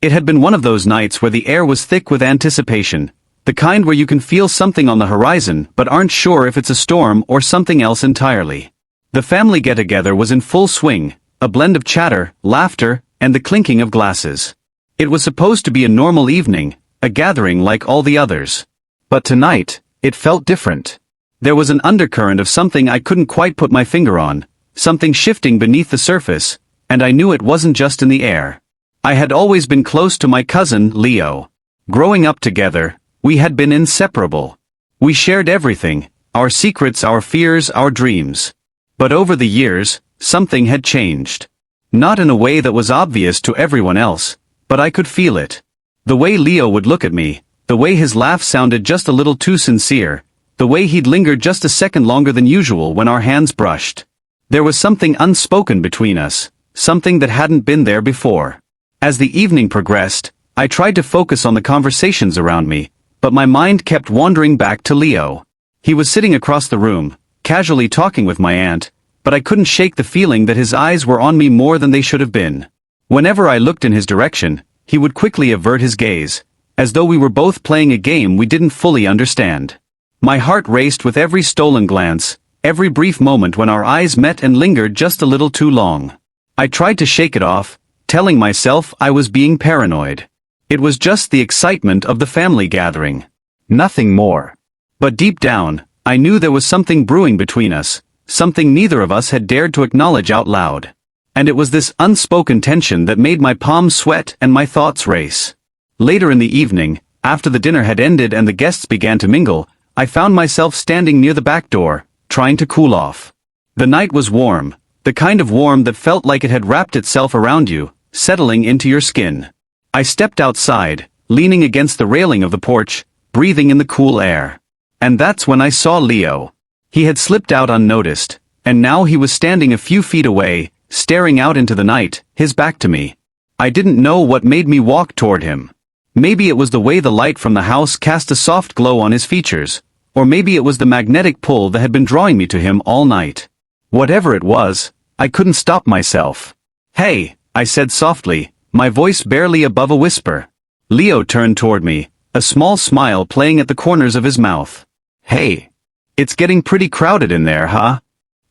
It had been one of those nights where the air was thick with anticipation, the kind where you can feel something on the horizon but aren't sure if it's a storm or something else entirely. The family get-together was in full swing, a blend of chatter, laughter, and the clinking of glasses. It was supposed to be a normal evening, a gathering like all the others. But tonight, it felt different. There was an undercurrent of something I couldn't quite put my finger on, something shifting beneath the surface, and I knew it wasn't just in the air. I had always been close to my cousin, Leo. Growing up together, we had been inseparable. We shared everything, our secrets, our fears, our dreams. But over the years, something had changed. Not in a way that was obvious to everyone else, but I could feel it. The way Leo would look at me, the way his laugh sounded just a little too sincere, the way he'd lingered just a second longer than usual when our hands brushed. There was something unspoken between us, something that hadn't been there before. As the evening progressed, I tried to focus on the conversations around me, but my mind kept wandering back to Leo. He was sitting across the room, casually talking with my aunt, but I couldn't shake the feeling that his eyes were on me more than they should have been. Whenever I looked in his direction, he would quickly avert his gaze, as though we were both playing a game we didn't fully understand. My heart raced with every stolen glance, every brief moment when our eyes met and lingered just a little too long. I tried to shake it off, telling myself I was being paranoid. It was just the excitement of the family gathering. Nothing more. But deep down, I knew there was something brewing between us, something neither of us had dared to acknowledge out loud. And it was this unspoken tension that made my palms sweat and my thoughts race. Later in the evening, after the dinner had ended and the guests began to mingle, I found myself standing near the back door, trying to cool off. The night was warm, the kind of warm that felt like it had wrapped itself around you, settling into your skin. I stepped outside, leaning against the railing of the porch, breathing in the cool air. And that's when I saw Leo. He had slipped out unnoticed, and now he was standing a few feet away, staring out into the night, his back to me. I didn't know what made me walk toward him. Maybe it was the way the light from the house cast a soft glow on his features, or maybe it was the magnetic pull that had been drawing me to him all night. Whatever it was, I couldn't stop myself. "Hey," I said softly, my voice barely above a whisper. Leo turned toward me, a small smile playing at the corners of his mouth. "Hey. It's getting pretty crowded in there, huh?"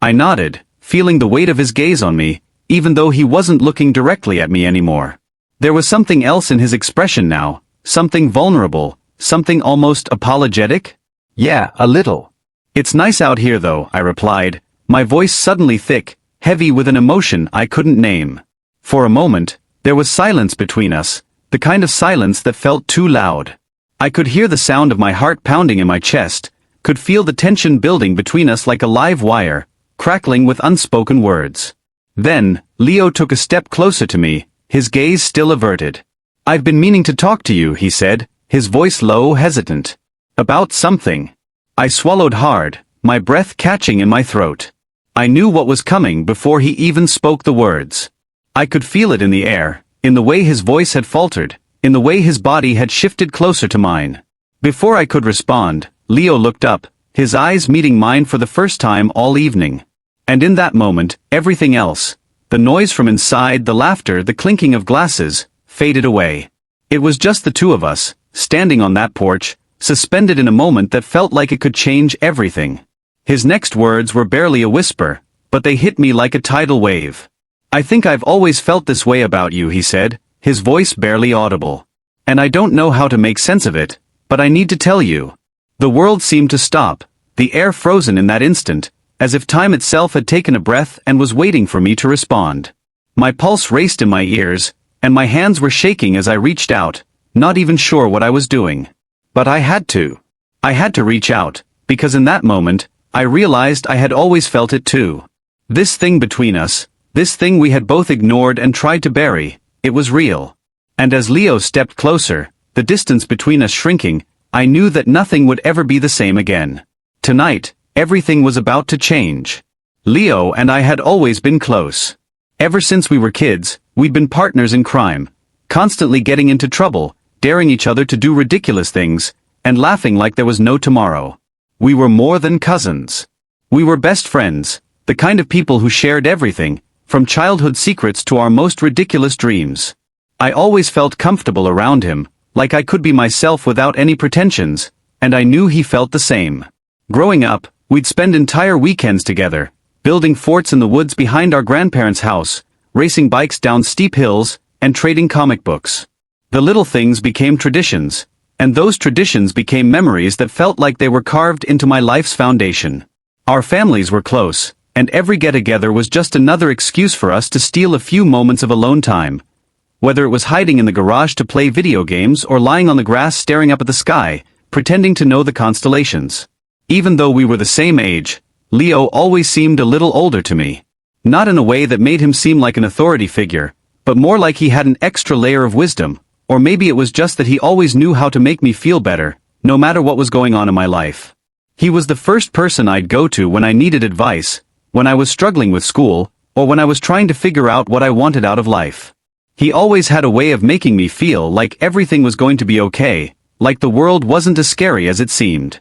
I nodded, feeling the weight of his gaze on me, even though he wasn't looking directly at me anymore. There was something else in his expression now, something vulnerable, something almost apologetic? "Yeah, a little." "It's nice out here though," I replied, my voice suddenly thick, heavy with an emotion I couldn't name. For a moment, there was silence between us, the kind of silence that felt too loud. I could hear the sound of my heart pounding in my chest, could feel the tension building between us like a live wire, crackling with unspoken words. Then, Leo took a step closer to me, his gaze still averted. "I've been meaning to talk to you," he said, his voice low, hesitant. "About something." I swallowed hard, my breath catching in my throat. I knew what was coming before he even spoke the words. I could feel it in the air, in the way his voice had faltered, in the way his body had shifted closer to mine. Before I could respond, Leo looked up, his eyes meeting mine for the first time all evening. And in that moment, everything else, the noise from inside, the laughter, the clinking of glasses, faded away. It was just the two of us, standing on that porch, suspended in a moment that felt like it could change everything. His next words were barely a whisper, but they hit me like a tidal wave. "I think I've always felt this way about you," he said, his voice barely audible. "And I don't know how to make sense of it, but I need to tell you." The world seemed to stop, the air frozen in that instant, as if time itself had taken a breath and was waiting for me to respond. My pulse raced in my ears, and my hands were shaking as I reached out, not even sure what I was doing. But I had to. I had to reach out, because in that moment, I realized I had always felt it too. This thing between us, this thing we had both ignored and tried to bury, it was real. And as Leo stepped closer, the distance between us shrinking, I knew that nothing would ever be the same again. Tonight, everything was about to change. Leo and I had always been close. Ever since we were kids, we'd been partners in crime, constantly getting into trouble, daring each other to do ridiculous things, and laughing like there was no tomorrow. We were more than cousins. We were best friends, the kind of people who shared everything, from childhood secrets to our most ridiculous dreams. I always felt comfortable around him, like I could be myself without any pretensions, and I knew he felt the same. Growing up, we'd spend entire weekends together, building forts in the woods behind our grandparents' house, racing bikes down steep hills, and trading comic books. The little things became traditions, and those traditions became memories that felt like they were carved into my life's foundation. Our families were close, and every get-together was just another excuse for us to steal a few moments of alone time. Whether it was hiding in the garage to play video games or lying on the grass staring up at the sky, pretending to know the constellations. Even though we were the same age, Leo always seemed a little older to me. Not in a way that made him seem like an authority figure, but more like he had an extra layer of wisdom, or maybe it was just that he always knew how to make me feel better, no matter what was going on in my life. He was the first person I'd go to when I needed advice, when I was struggling with school, or when I was trying to figure out what I wanted out of life. He always had a way of making me feel like everything was going to be okay, like the world wasn't as scary as it seemed.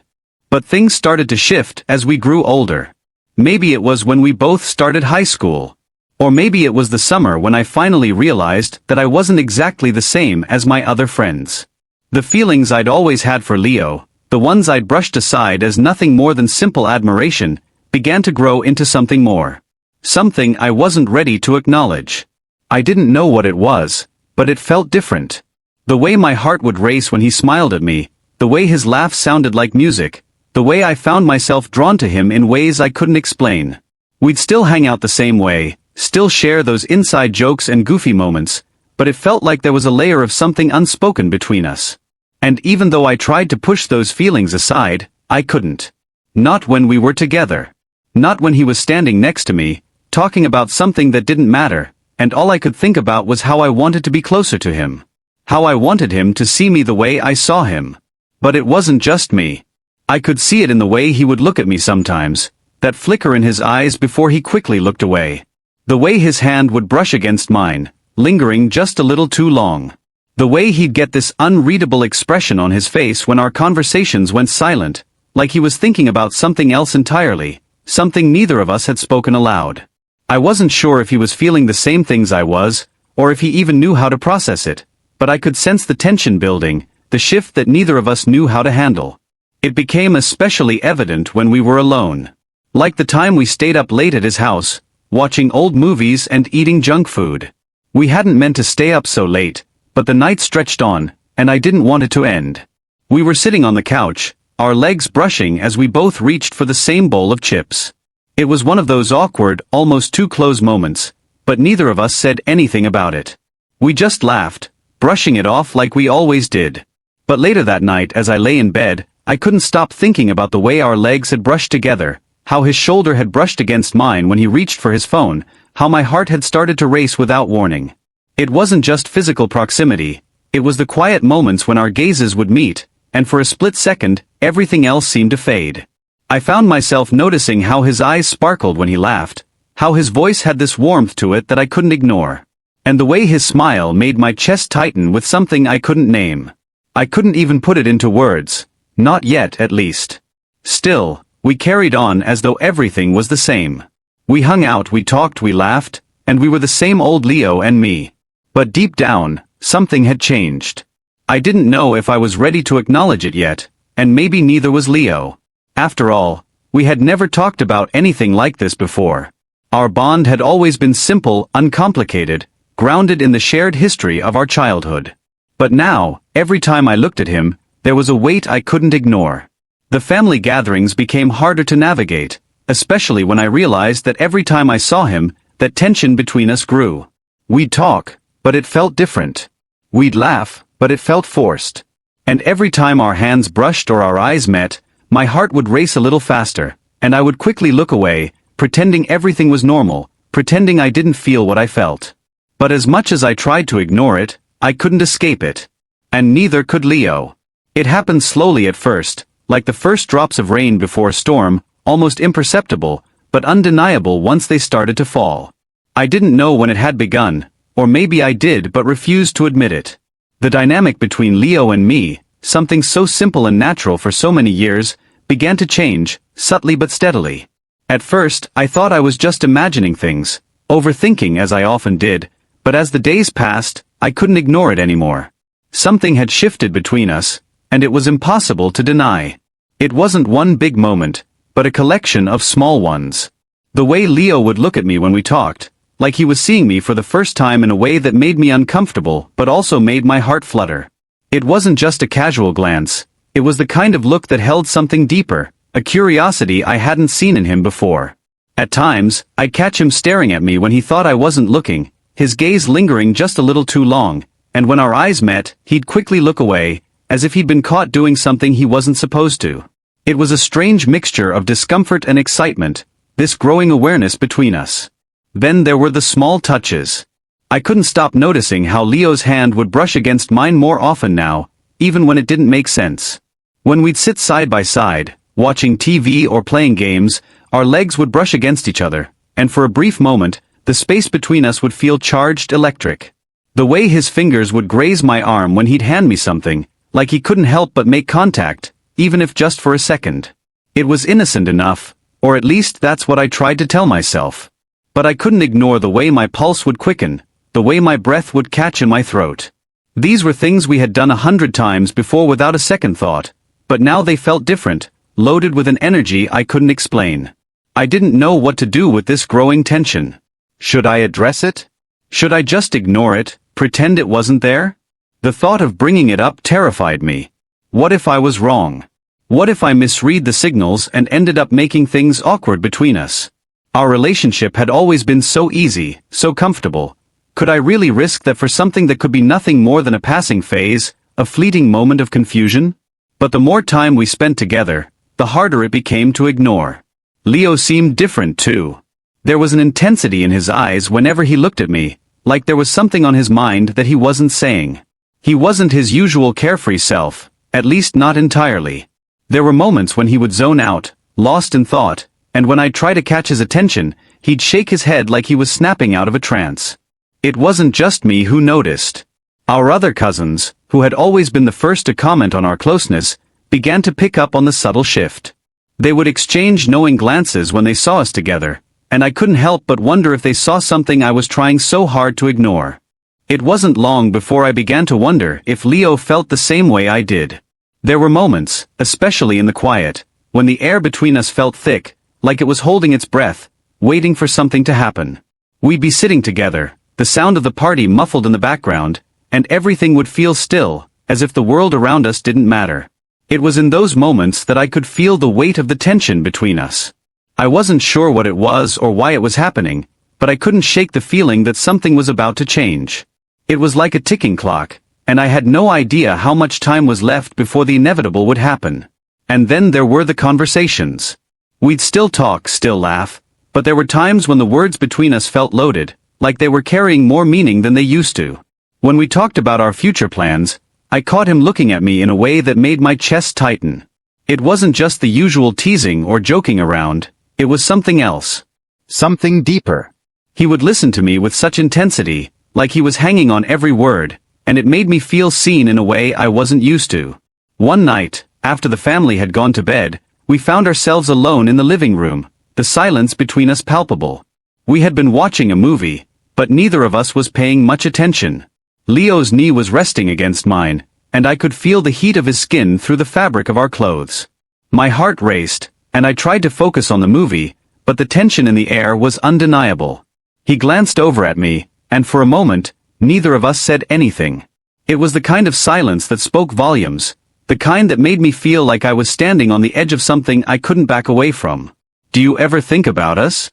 But things started to shift as we grew older. Maybe it was when we both started high school. Or maybe it was the summer when I finally realized that I wasn't exactly the same as my other friends. The feelings I'd always had for Leo, the ones I'd brushed aside as nothing more than simple admiration, began to grow into something more. Something I wasn't ready to acknowledge. I didn't know what it was, but it felt different. The way my heart would race when he smiled at me, the way his laugh sounded like music, the way I found myself drawn to him in ways I couldn't explain. We'd still hang out the same way, still share those inside jokes and goofy moments, but it felt like there was a layer of something unspoken between us. And even though I tried to push those feelings aside, I couldn't. Not when we were together. Not when he was standing next to me, talking about something that didn't matter, and all I could think about was how I wanted to be closer to him. How I wanted him to see me the way I saw him. But it wasn't just me. I could see it in the way he would look at me sometimes, that flicker in his eyes before he quickly looked away. The way his hand would brush against mine, lingering just a little too long. The way he'd get this unreadable expression on his face when our conversations went silent, like he was thinking about something else entirely, something neither of us had spoken aloud. I wasn't sure if he was feeling the same things I was, or if he even knew how to process it, but I could sense the tension building, the shift that neither of us knew how to handle. It became especially evident when we were alone. Like the time we stayed up late at his house, watching old movies and eating junk food. We hadn't meant to stay up so late, but the night stretched on, and I didn't want it to end. We were sitting on the couch, our legs brushing as we both reached for the same bowl of chips. It was one of those awkward, almost too close moments, but neither of us said anything about it. We just laughed, brushing it off like we always did. But later that night as I lay in bed, I couldn't stop thinking about the way our legs had brushed together, how his shoulder had brushed against mine when he reached for his phone, how my heart had started to race without warning. It wasn't just physical proximity, it was the quiet moments when our gazes would meet, and for a split second, everything else seemed to fade. I found myself noticing how his eyes sparkled when he laughed, how his voice had this warmth to it that I couldn't ignore. And the way his smile made my chest tighten with something I couldn't name. I couldn't even put it into words, not yet at least. Still, we carried on as though everything was the same. We hung out, we talked, we laughed, and we were the same old Leo and me. But deep down, something had changed. I didn't know if I was ready to acknowledge it yet, and maybe neither was Leo. After all, we had never talked about anything like this before. Our bond had always been simple, uncomplicated, grounded in the shared history of our childhood. But now, every time I looked at him, there was a weight I couldn't ignore. The family gatherings became harder to navigate, especially when I realized that every time I saw him, that tension between us grew. We'd talk, but it felt different. We'd laugh, but it felt forced. And every time our hands brushed or our eyes met, my heart would race a little faster, and I would quickly look away, pretending everything was normal, pretending I didn't feel what I felt. But as much as I tried to ignore it, I couldn't escape it. And neither could Leo. It happened slowly at first, like the first drops of rain before a storm, almost imperceptible, but undeniable once they started to fall. I didn't know when it had begun, or maybe I did but refused to admit it. The dynamic between Leo and me, something so simple and natural for so many years, began to change, subtly but steadily. At first, I thought I was just imagining things, overthinking as I often did, but as the days passed, I couldn't ignore it anymore. Something had shifted between us, and it was impossible to deny. It wasn't one big moment, but a collection of small ones. The way Leo would look at me when we talked, like he was seeing me for the first time in a way that made me uncomfortable but also made my heart flutter. It wasn't just a casual glance, it was the kind of look that held something deeper, a curiosity I hadn't seen in him before. At times, I'd catch him staring at me when he thought I wasn't looking, his gaze lingering just a little too long, and when our eyes met, he'd quickly look away, as if he'd been caught doing something he wasn't supposed to. It was a strange mixture of discomfort and excitement, this growing awareness between us. Then there were the small touches. I couldn't stop noticing how Leo's hand would brush against mine more often now, even when it didn't make sense. When we'd sit side by side, watching TV or playing games, our legs would brush against each other, and for a brief moment, the space between us would feel charged electric. The way his fingers would graze my arm when he'd hand me something, like he couldn't help but make contact, even if just for a second. It was innocent enough, or at least that's what I tried to tell myself. But I couldn't ignore the way my pulse would quicken, the way my breath would catch in my throat. These were things we had done 100 times before without a second thought, but now they felt different, loaded with an energy I couldn't explain. I didn't know what to do with this growing tension. Should I address it? Should I just ignore it, pretend it wasn't there? The thought of bringing it up terrified me. What if I was wrong? What if I misread the signals and ended up making things awkward between us? Our relationship had always been so easy, so comfortable. Could I really risk that for something that could be nothing more than a passing phase, a fleeting moment of confusion? But the more time we spent together, the harder it became to ignore. Leo seemed different too. There was an intensity in his eyes whenever he looked at me, like there was something on his mind that he wasn't saying. He wasn't his usual carefree self, at least not entirely. There were moments when he would zone out, lost in thought, and when I'd try to catch his attention, he'd shake his head like he was snapping out of a trance. It wasn't just me who noticed. Our other cousins, who had always been the first to comment on our closeness, began to pick up on the subtle shift. They would exchange knowing glances when they saw us together, and I couldn't help but wonder if they saw something I was trying so hard to ignore. It wasn't long before I began to wonder if Leo felt the same way I did. There were moments, especially in the quiet, when the air between us felt thick, like it was holding its breath, waiting for something to happen. We'd be sitting together, the sound of the party muffled in the background, and everything would feel still, as if the world around us didn't matter. It was in those moments that I could feel the weight of the tension between us. I wasn't sure what it was or why it was happening, but I couldn't shake the feeling that something was about to change. It was like a ticking clock, and I had no idea how much time was left before the inevitable would happen. And then there were the conversations. We'd still talk, still laugh, but there were times when the words between us felt loaded, like they were carrying more meaning than they used to. When we talked about our future plans, I caught him looking at me in a way that made my chest tighten. It wasn't just the usual teasing or joking around, it was something else. Something deeper. He would listen to me with such intensity, like he was hanging on every word, and it made me feel seen in a way I wasn't used to. One night, after the family had gone to bed, we found ourselves alone in the living room, the silence between us palpable. We had been watching a movie, but neither of us was paying much attention. Leo's knee was resting against mine, and I could feel the heat of his skin through the fabric of our clothes. My heart raced, and I tried to focus on the movie, but the tension in the air was undeniable. He glanced over at me, and for a moment, neither of us said anything. It was the kind of silence that spoke volumes, the kind that made me feel like I was standing on the edge of something I couldn't back away from. "Do you ever think about us?"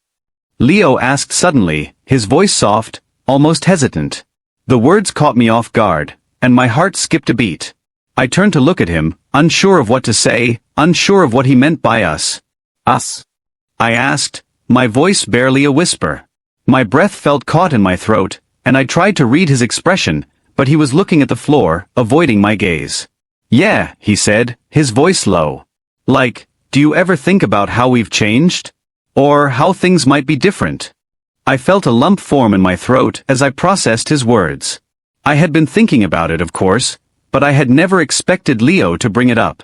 Leo asked suddenly, his voice soft, almost hesitant. The words caught me off guard, and my heart skipped a beat. I turned to look at him, unsure of what to say, unsure of what he meant by us. "Us?" I asked, my voice barely a whisper. My breath felt caught in my throat, and I tried to read his expression, but he was looking at the floor, avoiding my gaze. "Yeah," he said, his voice low. "Like, do you ever think about how we've changed? Or how things might be different?" I felt a lump form in my throat as I processed his words. I had been thinking about it, of course, but I had never expected Leo to bring it up.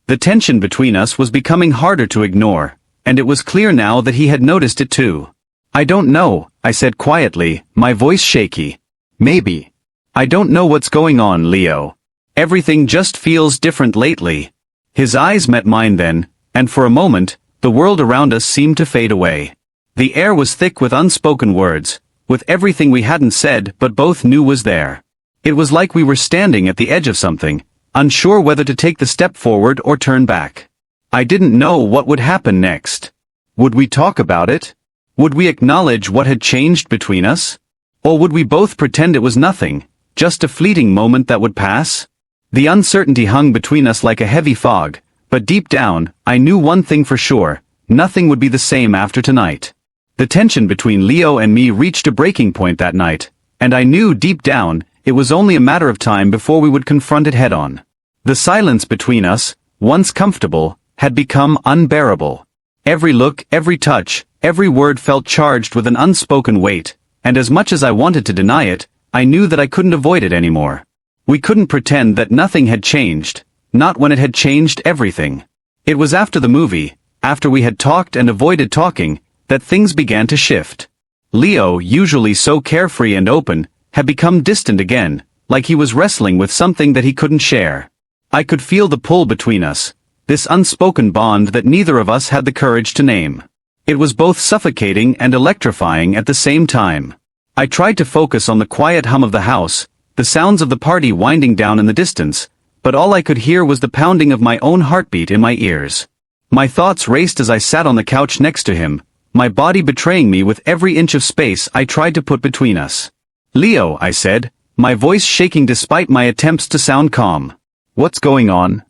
The tension between us was becoming harder to ignore, and it was clear now that he had noticed it too. "I don't know," I said quietly, my voice shaky. "Maybe. I don't know what's going on, Leo. Everything just feels different lately. His eyes met mine then, and for a moment, the world around us seemed to fade away. The air was thick with unspoken words, with everything we hadn't said but both knew was there. It was like we were standing at the edge of something, unsure whether to take the step forward or turn back. I didn't know what would happen next. Would we talk about it? Would we acknowledge what had changed between us? Or would we both pretend it was nothing, just a fleeting moment that would pass? The uncertainty hung between us like a heavy fog, but deep down, I knew one thing for sure: nothing would be the same after tonight. The tension between Leo and me reached a breaking point that night, and I knew deep down, it was only a matter of time before we would confront it head-on. The silence between us, once comfortable, had become unbearable. Every look, every touch, every word felt charged with an unspoken weight, and as much as I wanted to deny it, I knew that I couldn't avoid it anymore. We couldn't pretend that nothing had changed, not when it had changed everything. It was after the movie, after we had talked and avoided talking, that things began to shift. Leo, usually so carefree and open, had become distant again, like he was wrestling with something that he couldn't share. I could feel the pull between us, this unspoken bond that neither of us had the courage to name. It was both suffocating and electrifying at the same time. I tried to focus on the quiet hum of the house, the sounds of the party winding down in the distance, but all I could hear was the pounding of my own heartbeat in my ears. My thoughts raced as I sat on the couch next to him, my body betraying me with every inch of space I tried to put between us. "Leo," I said, my voice shaking despite my attempts to sound calm. "What's going on?"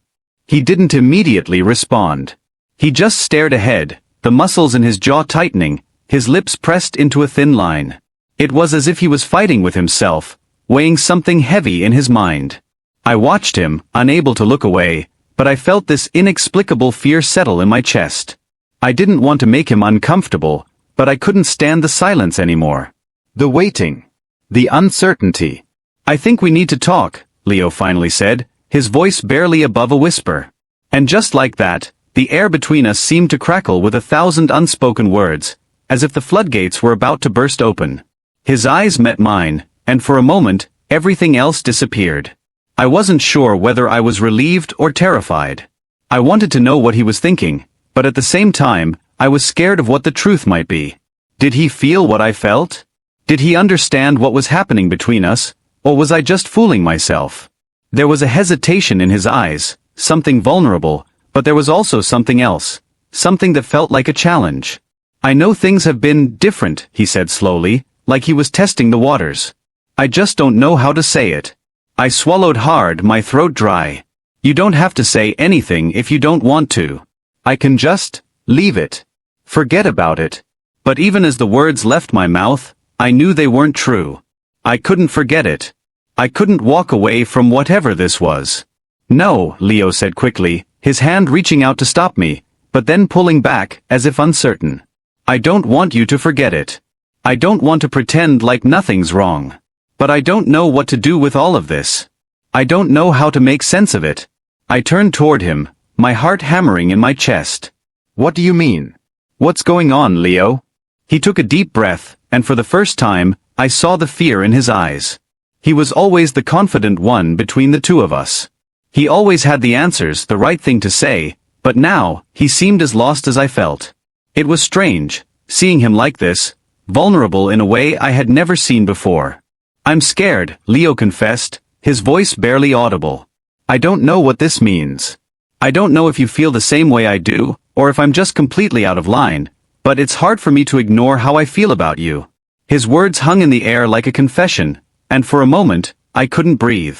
He didn't immediately respond. He just stared ahead, the muscles in his jaw tightening, his lips pressed into a thin line. It was as if he was fighting with himself, weighing something heavy in his mind. I watched him, unable to look away, but I felt this inexplicable fear settle in my chest. I didn't want to make him uncomfortable, but I couldn't stand the silence anymore. The waiting. The uncertainty. "I think we need to talk," Leo finally said, his voice barely above a whisper. And just like that, the air between us seemed to crackle with 1,000 unspoken words, as if the floodgates were about to burst open. His eyes met mine, and for a moment, everything else disappeared. I wasn't sure whether I was relieved or terrified. I wanted to know what he was thinking, but at the same time, I was scared of what the truth might be. Did he feel what I felt? Did he understand what was happening between us, or was I just fooling myself? There was a hesitation in his eyes, something vulnerable, but there was also something else, something that felt like a challenge. "I know things have been different," he said slowly, like he was testing the waters. "I just don't know how to say it." I swallowed hard, my throat dry. "You don't have to say anything if you don't want to. I can just leave it. Forget about it." But even as the words left my mouth, I knew they weren't true. I couldn't forget it. I couldn't walk away from whatever this was. "No," Leo said quickly, his hand reaching out to stop me, but then pulling back, as if uncertain. "I don't want you to forget it. I don't want to pretend like nothing's wrong. But I don't know what to do with all of this. I don't know how to make sense of it." I turned toward him, my heart hammering in my chest. "What do you mean? What's going on, Leo?" He took a deep breath, and for the first time, I saw the fear in his eyes. He was always the confident one between the two of us. He always had the answers, the right thing to say, but now, he seemed as lost as I felt. It was strange, seeing him like this, vulnerable in a way I had never seen before. "I'm scared," Leo confessed, his voice barely audible. "I don't know what this means. I don't know if you feel the same way I do, or if I'm just completely out of line, but it's hard for me to ignore how I feel about you." His words hung in the air like a confession, and for a moment, I couldn't breathe.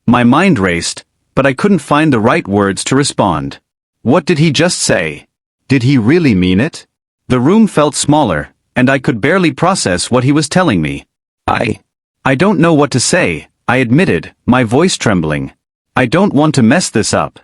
My mind raced, but I couldn't find the right words to respond. What did he just say? Did he really mean it? The room felt smaller, and I could barely process what he was telling me. I don't know what to say," I admitted, my voice trembling. "I don't want to mess this up.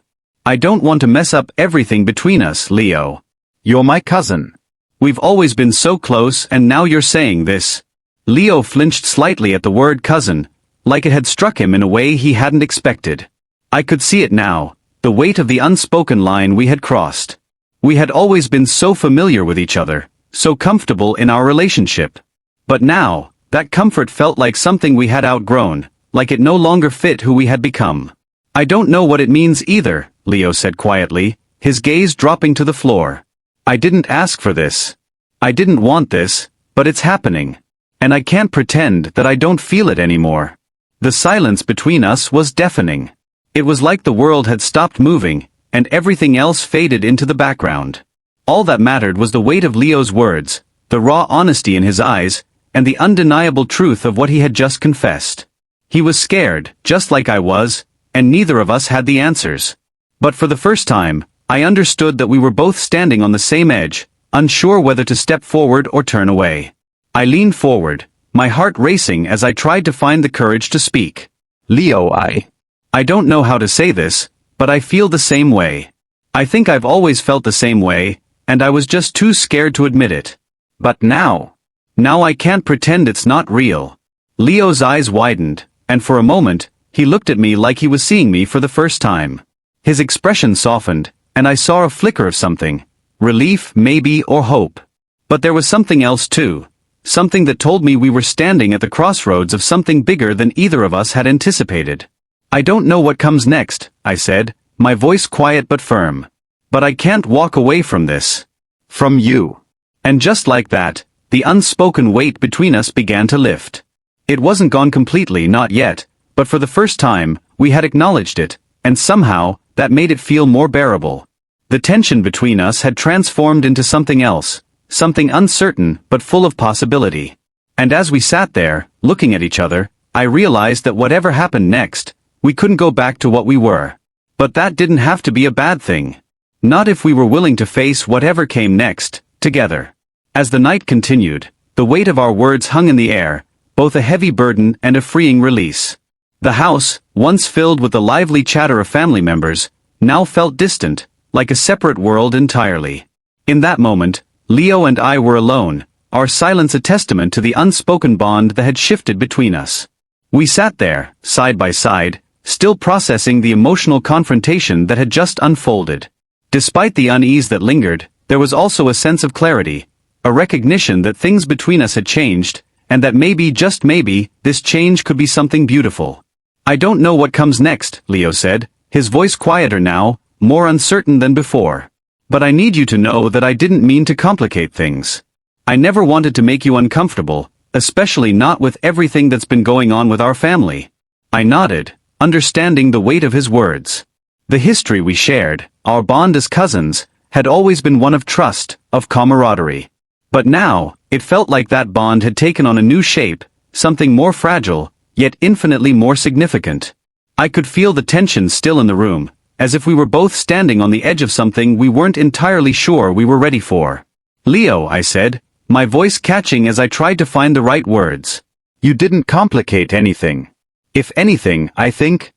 I don't want to mess up everything between us, Leo. You're my cousin. We've always been so close, and now you're saying this." Leo flinched slightly at the word cousin, like it had struck him in a way he hadn't expected. I could see it now, the weight of the unspoken line we had crossed. We had always been so familiar with each other, so comfortable in our relationship. But now, that comfort felt like something we had outgrown, like it no longer fit who we had become. I don't know what it means either, Leo said quietly, his gaze dropping to the floor. I didn't ask for this. I didn't want this, but it's happening. And I can't pretend that I don't feel it anymore. The silence between us was deafening. It was like the world had stopped moving, and everything else faded into the background. All that mattered was the weight of Leo's words, the raw honesty in his eyes, and the undeniable truth of what he had just confessed. He was scared, just like I was, and neither of us had the answers. But for the first time, I understood that we were both standing on the same edge, unsure whether to step forward or turn away. I leaned forward, my heart racing as I tried to find the courage to speak. Leo, I don't know how to say this, but I feel the same way. I think I've always felt the same way, and I was just too scared to admit it. But now I can't pretend it's not real. Leo's eyes widened, and for a moment, he looked at me like he was seeing me for the first time. His expression softened, and I saw a flicker of something. Relief, maybe, or hope. But there was something else too. Something that told me we were standing at the crossroads of something bigger than either of us had anticipated. I don't know what comes next, I said, my voice quiet but firm. But I can't walk away from this. From you. And just like that, the unspoken weight between us began to lift. It wasn't gone completely, not yet, but for the first time, we had acknowledged it, and somehow, that made it feel more bearable. The tension between us had transformed into something else, something uncertain but full of possibility. And as we sat there, looking at each other, I realized that whatever happened next, we couldn't go back to what we were. But that didn't have to be a bad thing. Not if we were willing to face whatever came next, together. As the night continued, the weight of our words hung in the air, both a heavy burden and a freeing release. The house, once filled with the lively chatter of family members, now felt distant, like a separate world entirely. In that moment, Leo and I were alone, our silence a testament to the unspoken bond that had shifted between us. We sat there, side by side, still processing the emotional confrontation that had just unfolded. Despite the unease that lingered, there was also a sense of clarity, a recognition that things between us had changed, and that maybe, just maybe, this change could be something beautiful. I don't know what comes next, Leo said, his voice quieter now, more uncertain than before. But I need you to know that I didn't mean to complicate things. I never wanted to make you uncomfortable, especially not with everything that's been going on with our family. I nodded, understanding the weight of his words. The history we shared, our bond as cousins, had always been one of trust, of camaraderie. But now, it felt like that bond had taken on a new shape, something more fragile, yet infinitely more significant. I could feel the tension still in the room, as if we were both standing on the edge of something we weren't entirely sure we were ready for. Leo, I said, my voice catching as I tried to find the right words. You didn't complicate anything. If anything, I think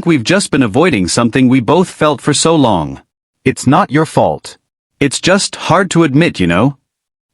we've just been avoiding something we both felt for so long. It's not your fault. It's just hard to admit, you know?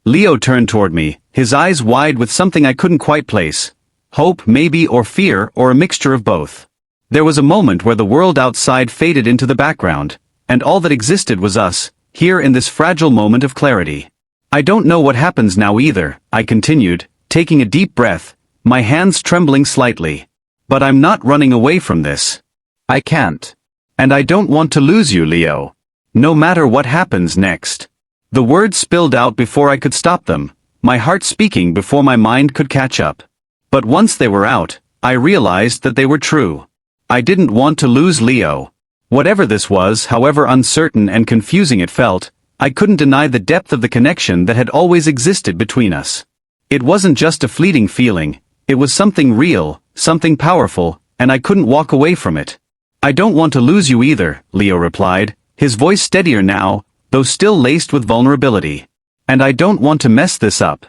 Leo turned toward me, his eyes wide with something I couldn't quite place. Hope, maybe, or fear, or a mixture of both. There was a moment where the world outside faded into the background, and all that existed was us, here in this fragile moment of clarity. I don't know what happens now either, I continued, taking a deep breath, my hands trembling slightly. But I'm not running away from this. I can't. And I don't want to lose you, Leo. No matter what happens next. The words spilled out before I could stop them, my heart speaking before my mind could catch up. But once they were out, I realized that they were true. I didn't want to lose Leo. Whatever this was, however uncertain and confusing it felt, I couldn't deny the depth of the connection that had always existed between us. It wasn't just a fleeting feeling, it was something real, something powerful, and I couldn't walk away from it. I don't want to lose you either, Leo replied, his voice steadier now, though still laced with vulnerability. And I don't want to mess this up.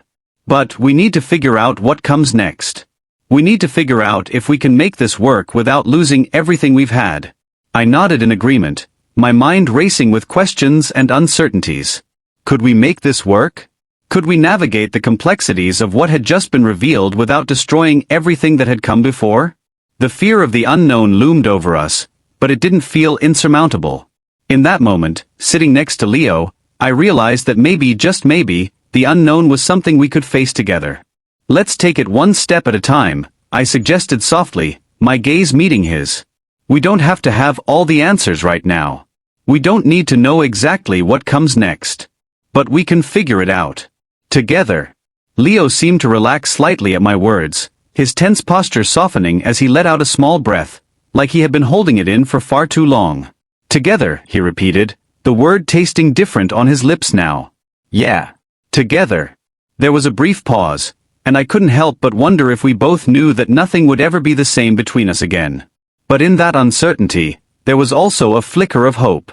But we need to figure out what comes next. We need to figure out if we can make this work without losing everything we've had. I nodded in agreement, my mind racing with questions and uncertainties. Could we make this work? Could we navigate the complexities of what had just been revealed without destroying everything that had come before? The fear of the unknown loomed over us, but it didn't feel insurmountable. In that moment, sitting next to Leo, I realized that maybe, just maybe, the unknown was something we could face together. Let's take it one step at a time, I suggested softly, my gaze meeting his. We don't have to have all the answers right now. We don't need to know exactly what comes next. But we can figure it out. Together. Leo seemed to relax slightly at my words, his tense posture softening as he let out a small breath, like he had been holding it in for far too long. Together, he repeated, the word tasting different on his lips now. Yeah. Together. There was a brief pause, and I couldn't help but wonder if we both knew that nothing would ever be the same between us again. But in that uncertainty, there was also a flicker of hope.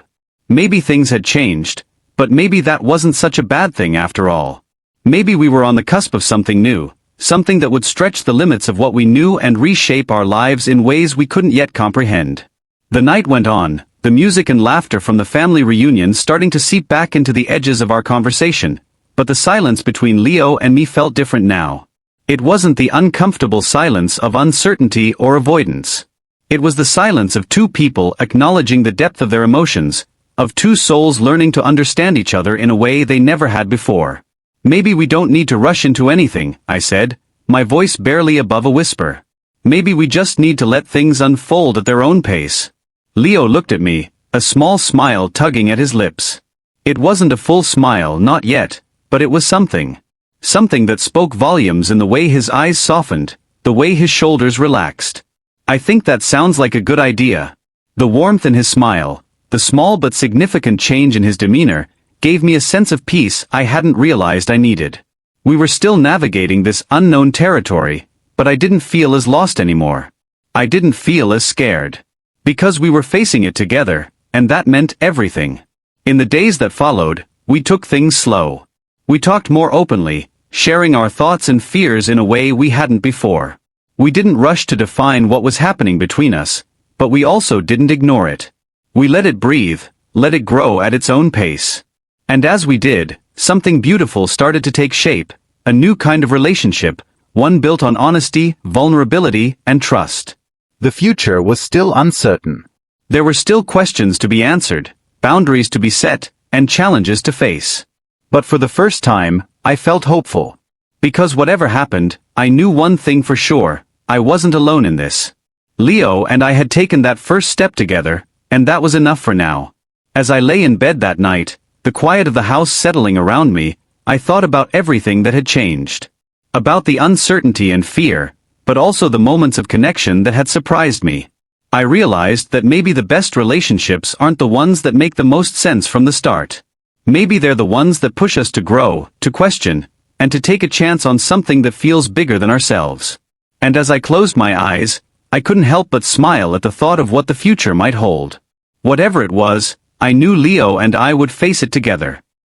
Maybe things had changed, but maybe that wasn't such a bad thing after all. Maybe we were on the cusp of something new, something that would stretch the limits of what we knew and reshape our lives in ways we couldn't yet comprehend. The night went on, the music and laughter from the family reunion starting to seep back into the edges of our conversation, but the silence between Leo and me felt different now. It wasn't the uncomfortable silence of uncertainty or avoidance. It was the silence of two people acknowledging the depth of their emotions, of two souls learning to understand each other in a way they never had before. Maybe we don't need to rush into anything, I said, my voice barely above a whisper. Maybe we just need to let things unfold at their own pace. Leo looked at me, a small smile tugging at his lips. It wasn't a full smile, not yet, but it was something. Something that spoke volumes in the way his eyes softened, the way his shoulders relaxed. I think that sounds like a good idea. The warmth in his smile, the small but significant change in his demeanor, gave me a sense of peace I hadn't realized I needed. We were still navigating this unknown territory, but I didn't feel as lost anymore. I didn't feel as scared. Because we were facing it together, and that meant everything. In the days that followed, we took things slow. We talked more openly, sharing our thoughts and fears in a way we hadn't before. We didn't rush to define what was happening between us, but we also didn't ignore it. We let it breathe, let it grow at its own pace. And as we did, something beautiful started to take shape, a new kind of relationship, one built on honesty, vulnerability, and trust. The future was still uncertain. There were still questions to be answered, boundaries to be set, and challenges to face. But for the first time, I felt hopeful. Because whatever happened, I knew one thing for sure, I wasn't alone in this. Leo and I had taken that first step together, and that was enough for now. As I lay in bed that night, the quiet of the house settling around me, I thought about everything that had changed. About the uncertainty and fear, but also the moments of connection that had surprised me. I realized that maybe the best relationships aren't the ones that make the most sense from the start. Maybe they're the ones that push us to grow, to question, and to take a chance on something that feels bigger than ourselves. And as I closed my eyes, I couldn't help but smile at the thought of what the future might hold. Whatever it was, I knew Leo and I would face it together.